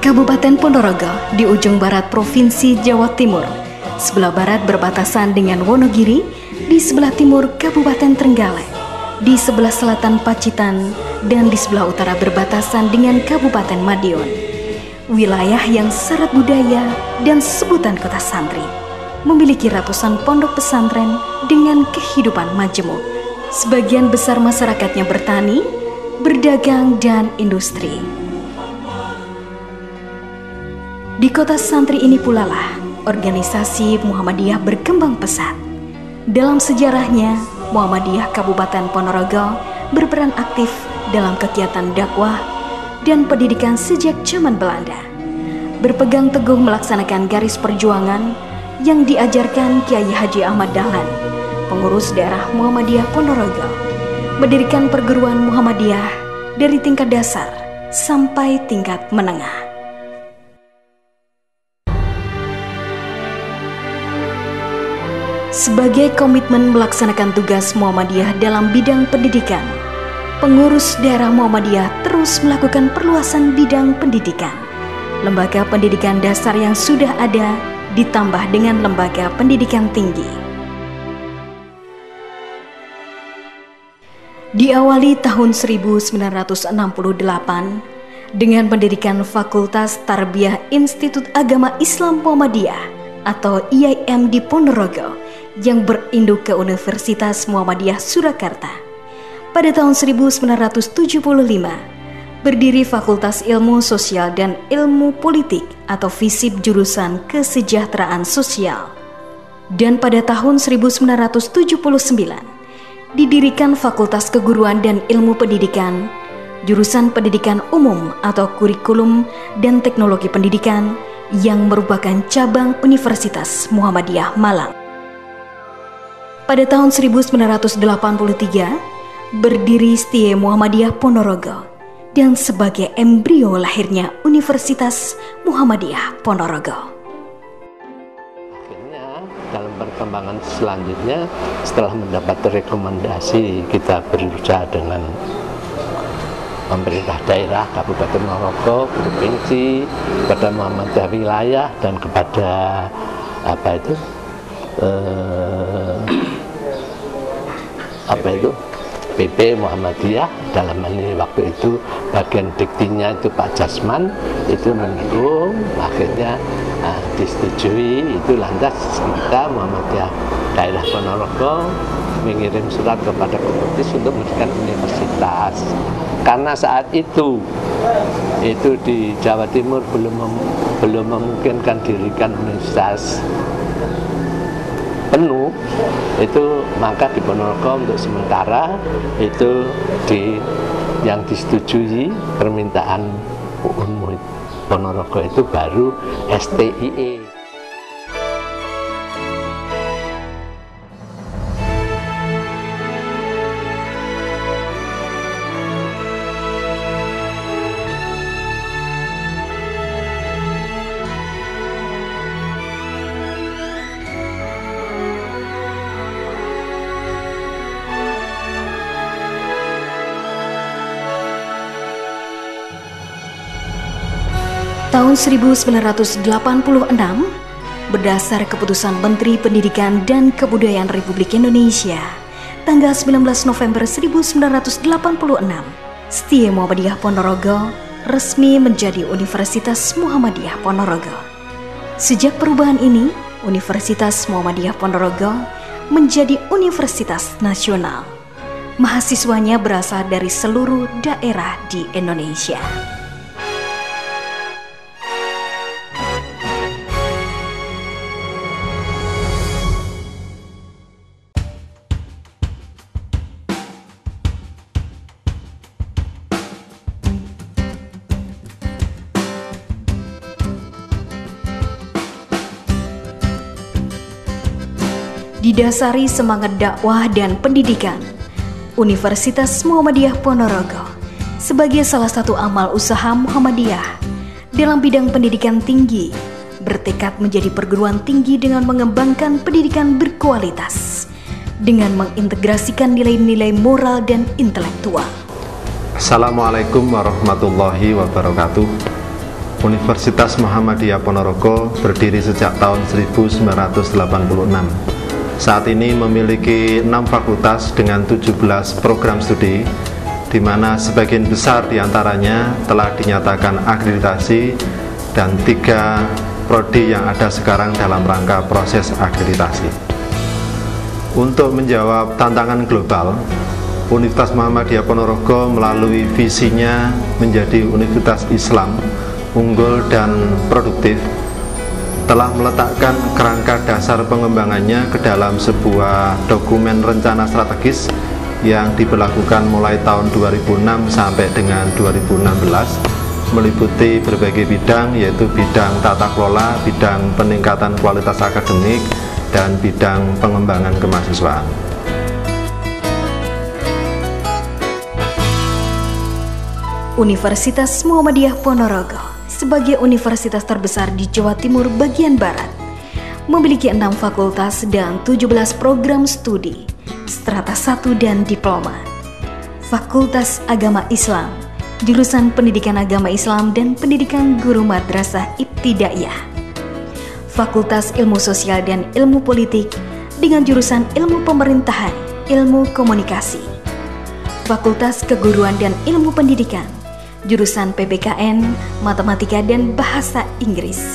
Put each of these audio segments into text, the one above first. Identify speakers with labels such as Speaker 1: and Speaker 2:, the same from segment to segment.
Speaker 1: Kabupaten Ponorogo di ujung barat Provinsi Jawa Timur. Sebelah barat berbatasan dengan Wonogiri, di sebelah timur Kabupaten Trenggalek, di sebelah selatan Pacitan, dan di sebelah utara berbatasan dengan Kabupaten Madiun. Wilayah yang syarat budaya dan sebutan kota santri, memiliki ratusan pondok pesantren dengan kehidupan majemuk. Sebagian besar masyarakatnya bertani, berdagang, dan industri. Di kota santri ini pula lah organisasi Muhammadiyah berkembang pesat. Dalam sejarahnya, Muhammadiyah Kabupaten Ponorogo berperan aktif dalam kegiatan dakwah dan pendidikan sejak zaman Belanda. Berpegang teguh melaksanakan garis perjuangan yang diajarkan Kiai Haji Ahmad Dahlan, pengurus daerah Muhammadiyah Ponorogo, mendirikan perguruan Muhammadiyah dari tingkat dasar sampai tingkat menengah. Sebagai komitmen melaksanakan tugas Muhammadiyah dalam bidang pendidikan, pengurus daerah Muhammadiyah terus melakukan perluasan bidang pendidikan. Lembaga pendidikan dasar yang sudah ada ditambah dengan lembaga pendidikan tinggi. Diawali tahun 1968 dengan pendidikan Fakultas Tarbiyah Institut Agama Islam Muhammadiyah atau IAIM di Ponorogo yang berinduk ke Universitas Muhammadiyah Surakarta. Pada tahun 1975, berdiri Fakultas Ilmu Sosial dan Ilmu Politik atau FISIP jurusan Kesejahteraan Sosial. Dan pada tahun 1979, didirikan Fakultas Keguruan dan Ilmu Pendidikan, jurusan Pendidikan Umum atau Kurikulum dan Teknologi Pendidikan yang merupakan cabang Universitas Muhammadiyah Malang. Pada tahun 1983, berdiri STIE Muhammadiyah Ponorogo dan sebagai embrio lahirnya Universitas Muhammadiyah Ponorogo.
Speaker 2: Akhirnya dalam perkembangan selanjutnya, setelah mendapat rekomendasi, kita berusaha dengan pemerintah daerah Kabupaten Ponorogo, provinsi, kepada Muhammadiyah wilayah dan kepada PP Muhammadiyah. Dalam ini waktu itu bagian diktinya itu Pak Jasman itu mendukung, akhirnya disetujui. Itu lantas kita Muhammadiyah daerah Ponorogo mengirim surat kepada Keputus untuk mendirikan universitas, karena saat itu di Jawa Timur belum memungkinkan dirikan universitas penuh itu, maka di Ponorogo untuk sementara itu yang disetujui permintaan UUN Ponorogo itu baru STIE.
Speaker 1: Tahun 1986, berdasar keputusan Menteri Pendidikan dan Kebudayaan Republik Indonesia, tanggal 19 November 1986, STIE Muhammadiyah Ponorogo resmi menjadi Universitas Muhammadiyah Ponorogo. Sejak perubahan ini, Universitas Muhammadiyah Ponorogo menjadi universitas nasional. Mahasiswanya berasal dari seluruh daerah di Indonesia. Didasari semangat dakwah dan pendidikan, Universitas Muhammadiyah Ponorogo sebagai salah satu amal usaha Muhammadiyah dalam bidang pendidikan tinggi bertekad menjadi perguruan tinggi dengan mengembangkan pendidikan berkualitas dengan mengintegrasikan nilai-nilai moral dan intelektual.
Speaker 3: Assalamualaikum warahmatullahi wabarakatuh. Universitas Muhammadiyah Ponorogo berdiri sejak tahun 1986. Saat ini memiliki 6 fakultas dengan 17 program studi, di mana sebagian besar diantaranya telah dinyatakan akreditasi dan 3 prodi yang ada sekarang dalam rangka proses akreditasi. Untuk menjawab tantangan global, Universitas Muhammadiyah Ponorogo melalui visinya menjadi Universitas Islam unggul dan produktif telah meletakkan kerangka dasar pengembangannya ke dalam sebuah dokumen rencana strategis yang diberlakukan mulai tahun 2006 sampai dengan 2016, meliputi berbagai bidang, yaitu bidang tata kelola, bidang peningkatan kualitas akademik, dan bidang pengembangan kemahasiswaan.
Speaker 1: Universitas Muhammadiyah Ponorogo sebagai universitas terbesar di Jawa Timur bagian Barat memiliki 6 fakultas dan 17 program studi, strata 1 dan diploma. Fakultas Agama Islam, jurusan Pendidikan Agama Islam dan Pendidikan Guru Madrasah Ibtidaiyah. Fakultas Ilmu Sosial dan Ilmu Politik dengan jurusan Ilmu Pemerintahan, Ilmu Komunikasi. Fakultas Keguruan dan Ilmu Pendidikan, jurusan PPKN, Matematika dan Bahasa Inggris.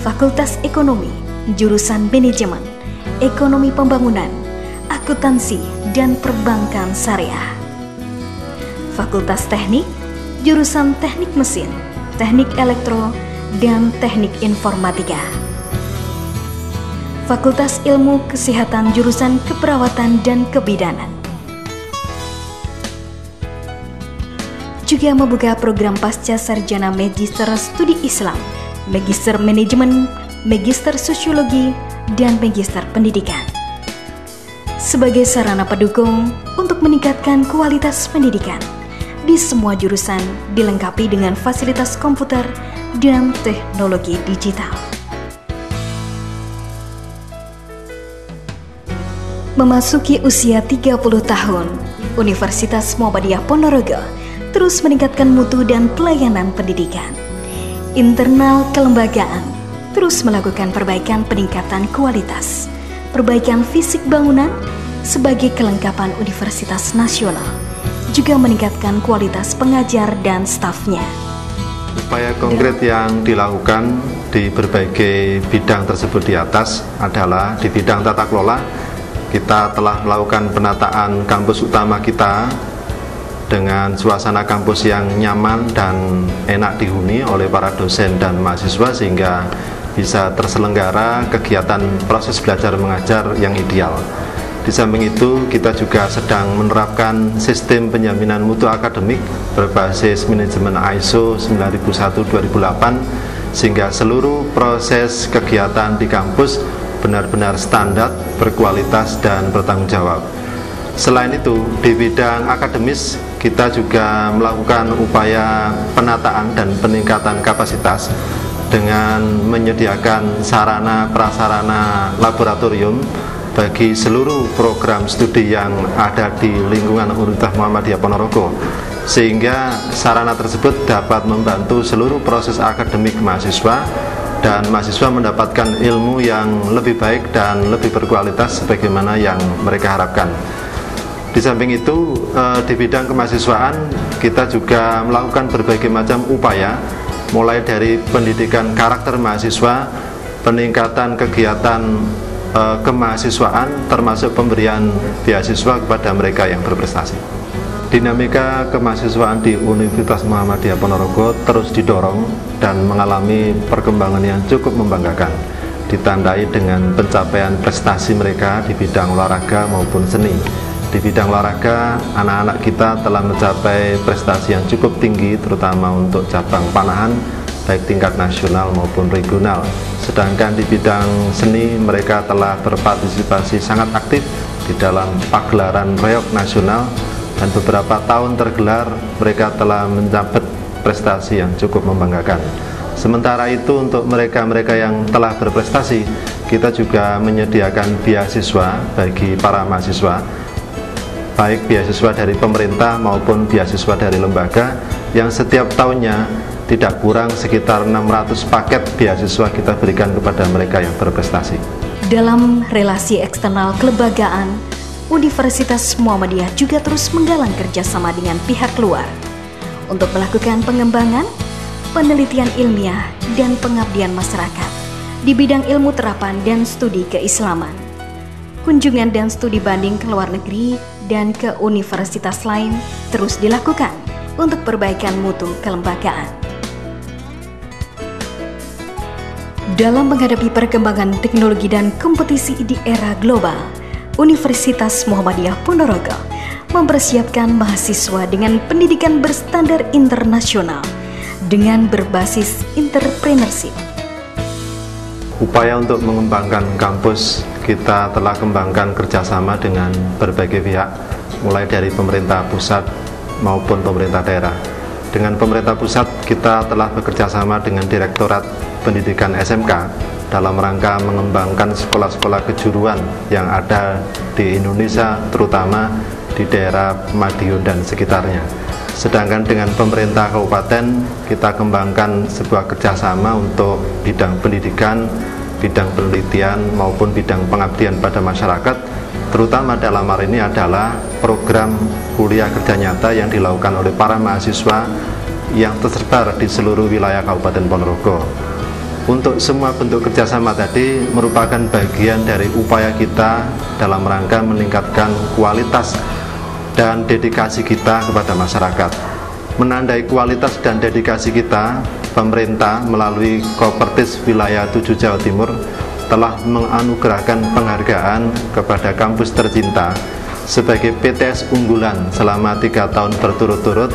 Speaker 1: Fakultas Ekonomi, jurusan Manajemen, Ekonomi Pembangunan, Akuntansi dan Perbankan Syariah. Fakultas Teknik, jurusan Teknik Mesin, Teknik Elektro, dan Teknik Informatika. Fakultas Ilmu Kesehatan, jurusan Keperawatan dan Kebidanan. Juga membuka program pasca sarjana Magister Studi Islam, Magister Manajemen, Magister Sosiologi, dan Magister Pendidikan. Sebagai sarana pendukung untuk meningkatkan kualitas pendidikan, di semua jurusan dilengkapi dengan fasilitas komputer dan teknologi digital. Memasuki usia 30 tahun, Universitas Muhammadiyah Ponorogo terus meningkatkan mutu dan pelayanan pendidikan. Internal kelembagaan terus melakukan perbaikan peningkatan kualitas, perbaikan fisik bangunan sebagai kelengkapan universitas nasional, juga meningkatkan kualitas pengajar dan stafnya.
Speaker 3: Upaya konkret yang dilakukan di berbagai bidang tersebut di atas adalah di bidang tata kelola. Kita telah melakukan penataan kampus utama kita dengan suasana kampus yang nyaman dan enak dihuni oleh para dosen dan mahasiswa, sehingga bisa terselenggara kegiatan proses belajar mengajar yang ideal. Di samping itu, kita juga sedang menerapkan sistem penjaminan mutu akademik berbasis manajemen ISO 9001-2008, sehingga seluruh proses kegiatan di kampus benar-benar standar, berkualitas, dan bertanggung jawab. Selain itu, di bidang akademis, kita juga melakukan upaya penataan dan peningkatan kapasitas dengan menyediakan sarana prasarana laboratorium bagi seluruh program studi yang ada di lingkungan Universitas Muhammadiyah Ponorogo, sehingga sarana tersebut dapat membantu seluruh proses akademik mahasiswa dan mahasiswa mendapatkan ilmu yang lebih baik dan lebih berkualitas sebagaimana yang mereka harapkan. Di samping itu, di bidang kemahasiswaan kita juga melakukan berbagai macam upaya, mulai dari pendidikan karakter mahasiswa, peningkatan kegiatan kemahasiswaan, termasuk pemberian beasiswa kepada mereka yang berprestasi. Dinamika kemahasiswaan di Universitas Muhammadiyah Ponorogo terus didorong dan mengalami perkembangan yang cukup membanggakan, ditandai dengan pencapaian prestasi mereka di bidang olahraga maupun seni. Di bidang olahraga, anak-anak kita telah mencapai prestasi yang cukup tinggi, terutama untuk cabang panahan baik tingkat nasional maupun regional. Sedangkan di bidang seni mereka telah berpartisipasi sangat aktif di dalam pagelaran reog nasional, dan beberapa tahun tergelar mereka telah mencapai prestasi yang cukup membanggakan. Sementara itu untuk mereka-mereka yang telah berprestasi, kita juga menyediakan beasiswa bagi para mahasiswa, baik beasiswa dari pemerintah maupun beasiswa dari lembaga, yang setiap tahunnya tidak kurang sekitar 600 paket beasiswa kita berikan kepada mereka yang berprestasi.
Speaker 1: Dalam relasi eksternal kelembagaan, Universitas Muhammadiyah juga terus menggalang kerjasama dengan pihak luar untuk melakukan pengembangan, penelitian ilmiah, dan pengabdian masyarakat di bidang ilmu terapan dan studi keislaman. Kunjungan dan studi banding ke luar negeri dan ke universitas lain terus dilakukan untuk perbaikan mutu kelembagaan. Dalam menghadapi perkembangan teknologi dan kompetisi di era global, Universitas Muhammadiyah Ponorogo mempersiapkan mahasiswa dengan pendidikan berstandar internasional dengan berbasis entrepreneurship.
Speaker 3: Upaya untuk mengembangkan kampus kita telah kembangkan kerjasama dengan berbagai pihak, mulai dari pemerintah pusat maupun pemerintah daerah. Dengan pemerintah pusat kita telah bekerjasama dengan Direktorat Pendidikan SMK dalam rangka mengembangkan sekolah-sekolah kejuruan yang ada di Indonesia, terutama di daerah Madiun dan sekitarnya. Sedangkan dengan pemerintah kabupaten kita kembangkan sebuah kerjasama untuk bidang pendidikan, bidang penelitian maupun bidang pengabdian pada masyarakat, terutama dalam hal ini adalah program kuliah kerja nyata yang dilakukan oleh para mahasiswa yang tersebar di seluruh wilayah Kabupaten Ponorogo. Untuk semua bentuk kerjasama tadi merupakan bagian dari upaya kita dalam rangka meningkatkan kualitas dan dedikasi kita kepada masyarakat. Menandai kualitas dan dedikasi kita, pemerintah melalui Kopertis Wilayah 7 Jawa Timur telah menganugerahkan penghargaan kepada kampus tercinta sebagai PTS unggulan selama 3 tahun berturut-turut,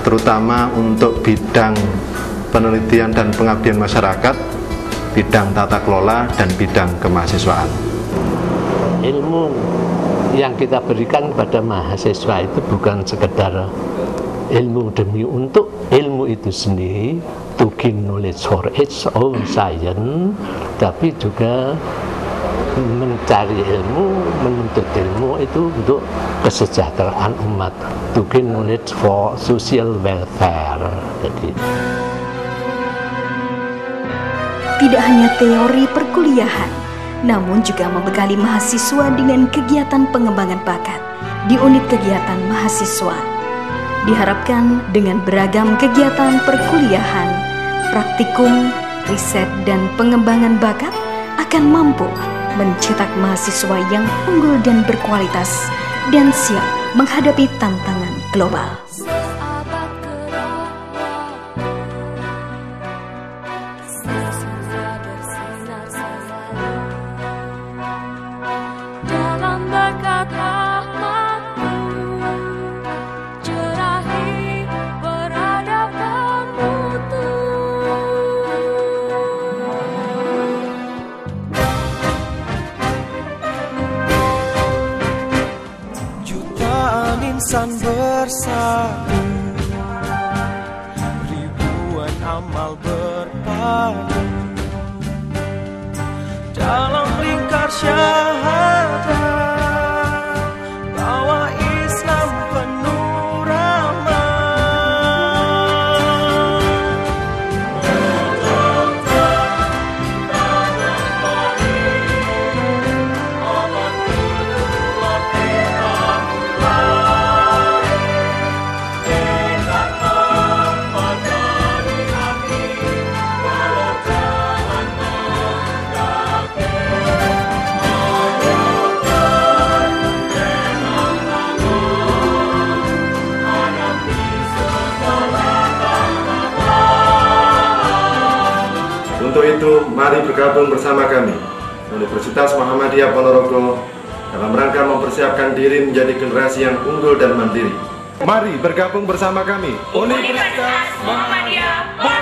Speaker 3: terutama untuk bidang penelitian dan pengabdian masyarakat, bidang tata kelola, dan bidang kemahasiswaan.
Speaker 2: Ilmu yang kita berikan kepada mahasiswa itu bukan sekedar ilmu demi untuk ilmu itu sendiri, to gain knowledge for its own science, tapi juga mencari ilmu, menuntut ilmu itu untuk kesejahteraan umat, to gain knowledge for social welfare. Jadi
Speaker 1: tidak hanya teori perkuliahan, namun juga membekali mahasiswa dengan kegiatan pengembangan bakat di unit kegiatan mahasiswa. Diharapkan dengan beragam kegiatan perkuliahan, praktikum, riset, dan pengembangan bakat akan mampu mencetak mahasiswa yang unggul dan berkualitas dan siap menghadapi tantangan global.
Speaker 4: Insan bersatu, ribuan amal berpadu dalam lingkar syahadat bahwa Islam penuh rahmat.
Speaker 3: Untuk itu, mari bergabung bersama kami, Universitas Muhammadiyah Ponorogo, dalam rangka mempersiapkan diri menjadi generasi yang unggul dan mandiri. Mari bergabung bersama kami, Universitas Muhammadiyah Ponorogo.